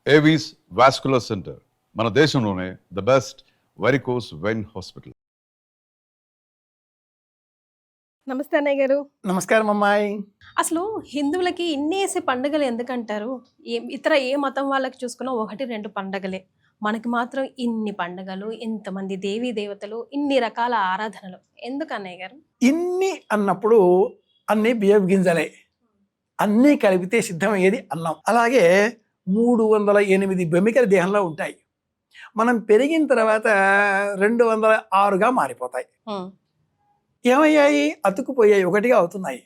Avis vascular center మన దేశంలోనే the best varicose vein hospital. నమస్తే అన్నయ్య గారు. నమస్కారం అమ్మాయి. అసలు హిందువులకి ఇన్నేసి పండుగలు ఎందుకంటారు? ఇతర ఏ మతం వాళ్ళకి చూసుకున్నా 1-2 పండుగలే. మనకి మాత్రం ఇన్ని పండుగలు, ఇంతమంది దేవీ దేవతలు, ఇన్ని రకాల ఆరాధనలు ఎందుకు అన్నయ్య గారు? ఇన్ని అన్నప్పుడు అన్ని బియ్యం గింజలే, అన్నీ కలిపితే సిద్ధమయ్యేది అన్నం. అలాగే 308 బెమికల దేహంలో ఉంటాయి. మనం పెరిగిన తర్వాత 206గా మారిపోతాయి. ఏమయ్యాయి? అతుక్కుపోయాయి, ఒకటిగా అవుతున్నాయి.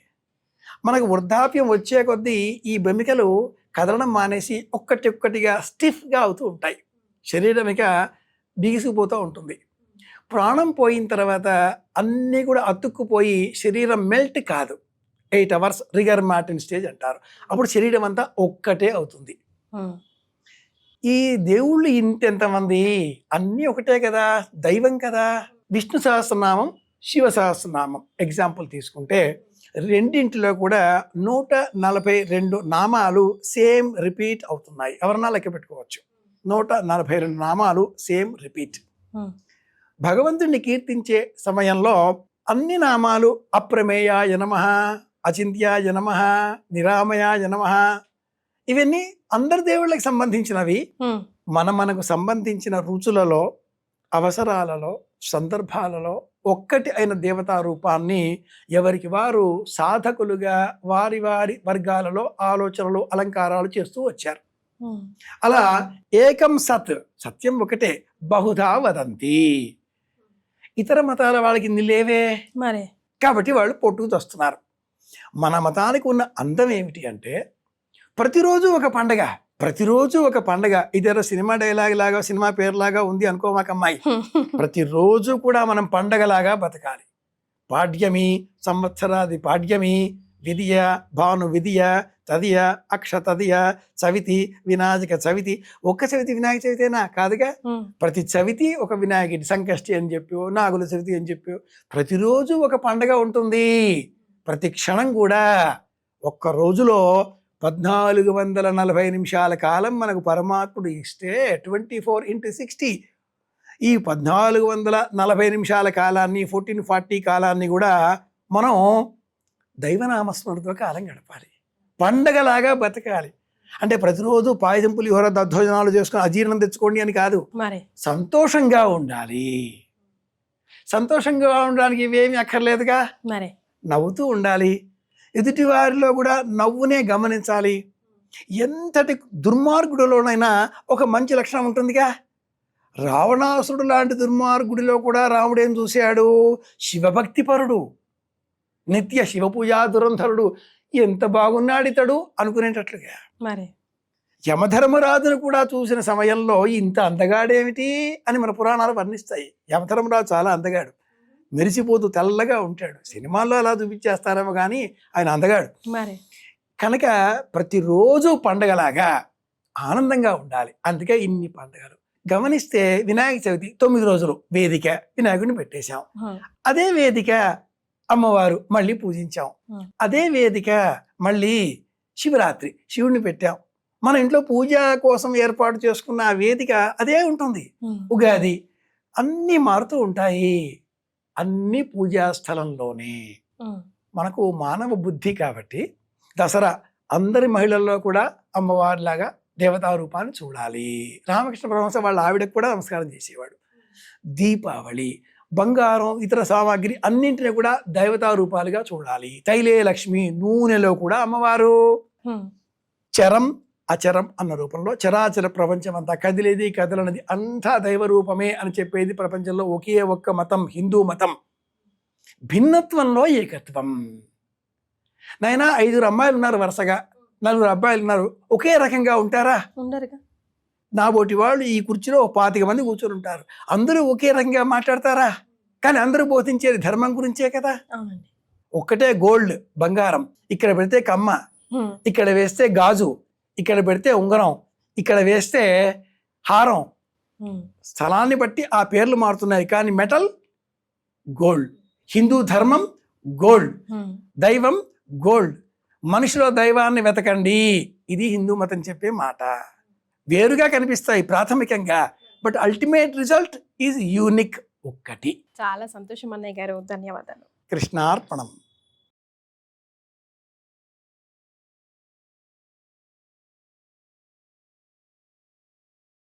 మనకు వృద్ధాప్యం వచ్చే కొద్దీ ఈ బెమికలు కదలడం మానేసి ఒక్కటిగా స్టిఫ్గా అవుతూ ఉంటాయి. శరీరం ఇక బిగిసిపోతూ ఉంటుంది. ప్రాణం పోయిన తర్వాత అన్నీ కూడా అతుక్కుపోయి శరీరం మెల్ట్ కాదు. 8 అవర్స్ రిగర్ మార్టిన్ స్టేజ్ అంటారు. అప్పుడు శరీరం అంతా ఒక్కటే అవుతుంది. ఈ దేవుళ్ళు ఇంతెంతమంది, అన్నీ ఒకటే కదా, దైవం కదా. విష్ణు సహస్రనామం, శివ సహస్రనామం ఎగ్జాంపుల్ తీసుకుంటే రెండింటిలో కూడా 142 నామాలు సేమ్ రిపీట్ అవుతున్నాయి. ఎవరన్నా లెక్క పెట్టుకోవచ్చు. 142 నామాలు సేమ్ రిపీట్. భగవంతుడిని కీర్తించే సమయంలో అన్ని నామాలు అప్రమేయాయ నమః, అచింత్యాయ నమః, నిరామయాయ నమః, ఇవన్నీ అందరి దేవుళ్ళకి సంబంధించినవి. మనకు సంబంధించిన రుచులలో, అవసరాలలో, సందర్భాలలో ఒక్కటి అయిన దేవతా రూపాన్ని ఎవరికి వారు సాధకులుగా వారి వారి వర్గాలలో ఆలోచనలు, అలంకారాలు చేస్తూ వచ్చారు. అలా ఏకం సత్, సత్యం ఒకటే, బహుధా వదంతి. ఇతర మతాల వాళ్ళకి ఇన్ని లేవే మరి, కాబట్టి వాళ్ళు పొట్టుకు తెస్తున్నారు. మన మతానికి ఉన్న అందం ఏమిటి అంటే ప్రతిరోజు ఒక పండగ, ప్రతిరోజు ఒక పండగ. ఇదేదో సినిమా డైలాగ్ లాగా, సినిమా పేరులాగా ఉంది అనుకోమాకమ్మాయి. ప్రతిరోజు కూడా మనం పండగలాగా బతకాలి. పాడ్యమి, సంవత్సరాది పాడ్యమి, విధియ, భాను విధియ, తదియ, అక్ష తదియ, చవితి, వినాయక చవితి. ఒక్క చవితి వినాయక చవితేనా? కాదుగా. ప్రతి చవితి ఒక వినాయకుడి, సంకష్టి అని చెప్పి, నాగుల చవితి అని చెప్పి, ప్రతిరోజు ఒక పండగ ఉంటుంది. ప్రతి క్షణం కూడా. ఒక్క రోజులో 1440 నిమిషాల కాలం మనకు పరమాత్ముడు ఇస్తే 24x60. ఈ 1440 నిమిషాల కాలాన్ని, 1440 కాలాన్ని కూడా మనం దైవనామస్మరణతో కాలం గడపాలి. పండగలాగా బతకాలి. అంటే ప్రతిరోజు పాయసం, పులిహోర, దద్దోజనాలు చేసుకుని అజీర్ణం తెచ్చుకోండి అని కాదు. సంతోషంగా ఉండాలి. సంతోషంగా ఉండడానికి ఇవేమి అక్కర్లేదుగా. నవ్వుతూ ఉండాలి. ఎదుటి వారిలో కూడా నవ్వునే గమనించాలి. ఎంతటి దుర్మార్గుడిలోనైనా ఒక మంచి లక్షణం ఉంటుందిగా. రావణాసురుడు లాంటి దుర్మార్గుడిలో కూడా రాముడు ఏం చూశాడు? శివభక్తిపరుడు, నిత్య శివపూజా దురంధరుడు. ఎంత బాగున్నాడు ఇతడు అనుకునేటట్లుగా. యమధర్మరాజును కూడా చూసిన సమయంలో ఇంత అందగాడేమిటి అని మన పురాణాలు వర్ణిస్తాయి. యమధర్మరాజు చాలా అందగాడు, మెరిసిపోతూ తెల్లగా ఉంటాడు. సినిమాల్లో అలా చూపించేస్తారేమో కానీ ఆయన అందగాడు. కనుక ప్రతిరోజు పండగలాగా ఆనందంగా ఉండాలి. అందుకే ఇన్ని పండగలు. గమనిస్తే వినాయక చవితి 9 రోజులు వేదిక, వినాయకుడిని పెట్టేశాం. అదే వేదిక అమ్మవారు మళ్ళీ పూజించాం. అదే వేదిక మళ్ళీ శివరాత్రి శివుడిని పెట్టాం. మన ఇంట్లో పూజ కోసం ఏర్పాటు చేసుకున్న ఆ వేదిక అదే ఉంటుంది. ఉగాది, అన్నీ మారుతూ ఉంటాయి. అన్ని పూజా స్థలంలోనే. మనకు మానవ బుద్ధి కాబట్టి దసరా అందరి మహిళల్లో కూడా అమ్మవారిలాగా దేవతా రూపాన్ని చూడాలి. రామకృష్ణ పరమహంస వాళ్ళ ఆవిడకు కూడా నమస్కారం చేసేవాడు. దీపావళి, బంగారం, ఇతర సామాగ్రి అన్నింటినీ కూడా దేవతా రూపాలుగా చూడాలి. తైలే లక్ష్మి, నూనెలో కూడా అమ్మవారు. చరం అచరం అన్న రూపంలో చరాచర ప్రపంచం అంతా, కదిలేది కదలనది అంతా దైవ రూపమే అని చెప్పేది ప్రపంచంలో ఒకే ఒక్క మతం, హిందూ మతం. భిన్నత్వంలో ఏకత్వం. నైనా 5 అమ్మాయిలు ఉన్నారు వరుసగా, 4 అబ్బాయిలు ఉన్నారు, ఒకే రకంగా ఉంటారా? నాబోటి వాళ్ళు ఈ కుర్చీలో 25 మంది కూర్చొని ఉంటారు. అందరూ ఒకే రకంగా మాట్లాడతారా? కానీ అందరూ బోధించేది ధర్మం గురించే కదా. ఒక్కటే గోల్డ్, బంగారం. ఇక్కడ పెడితే కమ్మ, ఇక్కడ వేస్తే గాజు, ఇక్కడ పెడితే ఉంగరం, ఇక్కడ వేస్తే హారం. స్థలాన్ని బట్టి ఆ పేర్లు మారుతున్నాయి, కానీ మెటల్ గోల్డ్. హిందూ ధర్మం గోల్డ్, దైవం గోల్డ్. మనిషిలో దైవాన్ని వెతకండి, ఇది హిందూ మతం చెప్పే మాట. వేరుగా కనిపిస్తాయి ప్రాథమికంగా, but ultimate result is unique ఒక్కటి. చాలా సంతోషం అన్నయ్య గారు, ధన్యవాదాలు. కృష్ణార్పణం.